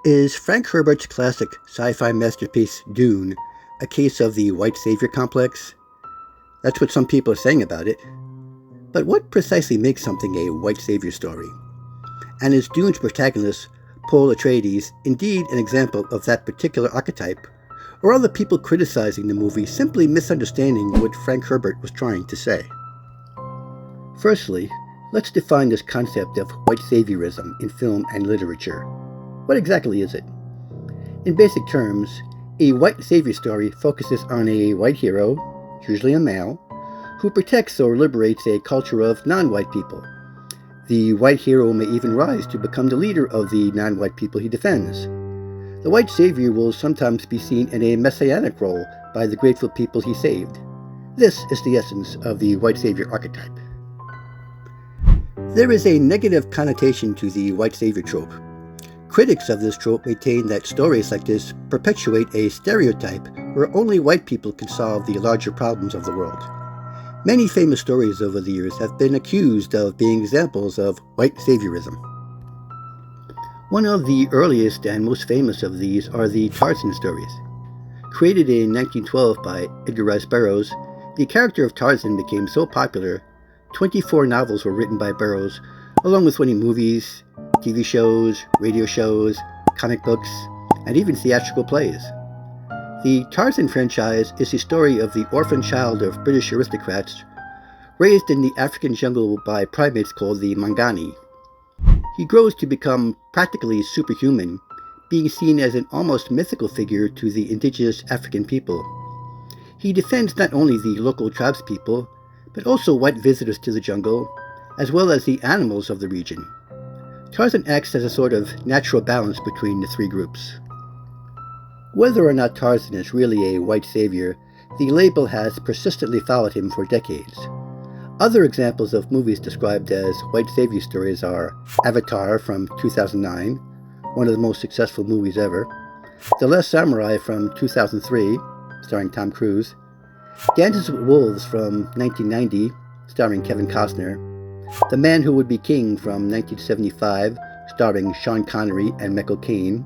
Is Frank Herbert's classic sci-fi masterpiece Dune a case of the white savior complex? That's what some people are saying about it. But what precisely makes something a white savior story? And is Dune's protagonist, Paul Atreides, indeed an example of that particular archetype? Or are the people criticizing the movie simply misunderstanding what Frank Herbert was trying to say? Firstly, let's define this concept of white saviorism in film and literature. What exactly is it? In basic terms, a white savior story focuses on a white hero, usually a male, who protects or liberates a culture of non-white people. The white hero may even rise to become the leader of the non-white people he defends. The white savior will sometimes be seen in a messianic role by the grateful people he saved. This is the essence of the white savior archetype. There is a negative connotation to the white savior trope. Critics of this trope maintain that stories like this perpetuate a stereotype where only white people can solve the larger problems of the world. Many famous stories over the years have been accused of being examples of white saviorism. One of the earliest and most famous of these are the Tarzan stories. Created in 1912 by Edgar Rice Burroughs, the character of Tarzan became so popular, 24 novels were written by Burroughs, along with 20 movies, TV shows, radio shows, comic books, and even theatrical plays. The Tarzan franchise is the story of the orphan child of British aristocrats raised in the African jungle by primates called the Mangani. He grows to become practically superhuman, being seen as an almost mythical figure to the indigenous African people. He defends not only the local tribespeople, but also white visitors to the jungle, as well as the animals of the region. Tarzan acts as a sort of natural balance between the three groups. Whether or not Tarzan is really a white savior, the label has persistently followed him for decades. Other examples of movies described as white savior stories are Avatar from 2009, one of the most successful movies ever, The Last Samurai from 2003, starring Tom Cruise, Dances with Wolves from 1990, starring Kevin Costner, The Man Who Would Be King from 1975, starring Sean Connery and Michael Caine,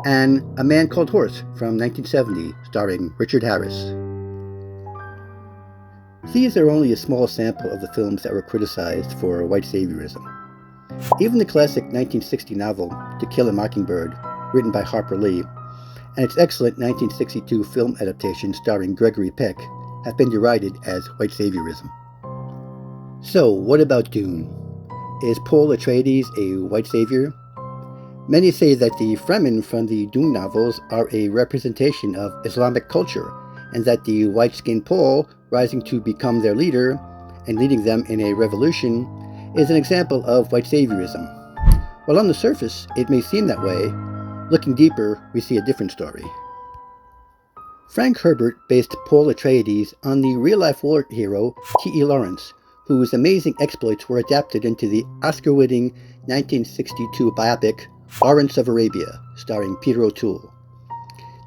and A Man Called Horse from 1970, starring Richard Harris. These are only a small sample of the films that were criticized for white saviorism. Even the classic 1960 novel, To Kill a Mockingbird, written by Harper Lee, and its excellent 1962 film adaptation starring Gregory Peck, have been derided as white saviorism. So, what about Dune? Is Paul Atreides a white savior? Many say that the Fremen from the Dune novels are a representation of Islamic culture, and that the white-skinned Paul, rising to become their leader and leading them in a revolution, is an example of white saviorism. While on the surface, it may seem that way, looking deeper, we see a different story. Frank Herbert based Paul Atreides on the real-life war hero T.E. Lawrence, whose amazing exploits were adapted into the Oscar-winning 1962 biopic Lawrence of Arabia, starring Peter O'Toole.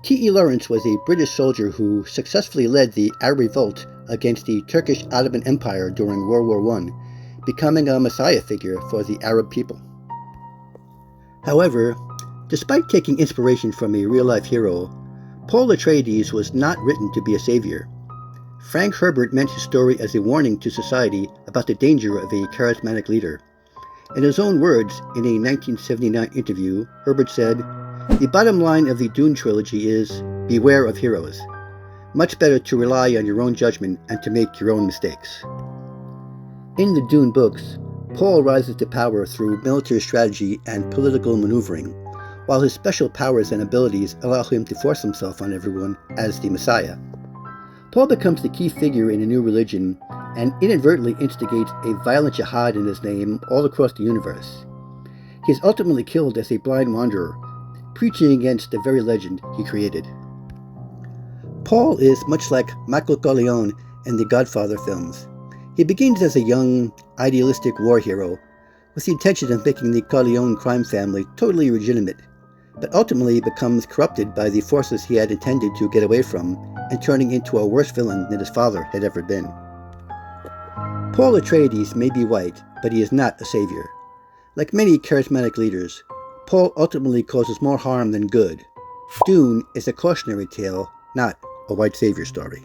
T.E. Lawrence was a British soldier who successfully led the Arab revolt against the Turkish Ottoman Empire during World War I, becoming a messiah figure for the Arab people. However, despite taking inspiration from a real-life hero, Paul Atreides was not written to be a savior. Frank Herbert meant his story as a warning to society about the danger of a charismatic leader. In his own words, in a 1979 interview, Herbert said, "The bottom line of the Dune trilogy is, beware of heroes. Much better to rely on your own judgment and to make your own mistakes." In the Dune books, Paul rises to power through military strategy and political maneuvering, while his special powers and abilities allow him to force himself on everyone as the Messiah. Paul becomes the key figure in a new religion and inadvertently instigates a violent jihad in his name all across the universe. He is ultimately killed as a blind wanderer, preaching against the very legend he created. Paul is much like Michael Corleone in the Godfather films. He begins as a young, idealistic war hero, with the intention of making the Corleone crime family totally legitimate, but ultimately becomes corrupted by the forces he had intended to get away from and turning into a worse villain than his father had ever been. Paul Atreides may be white, but he is not a savior. Like many charismatic leaders, Paul ultimately causes more harm than good. Dune is a cautionary tale, not a white savior story.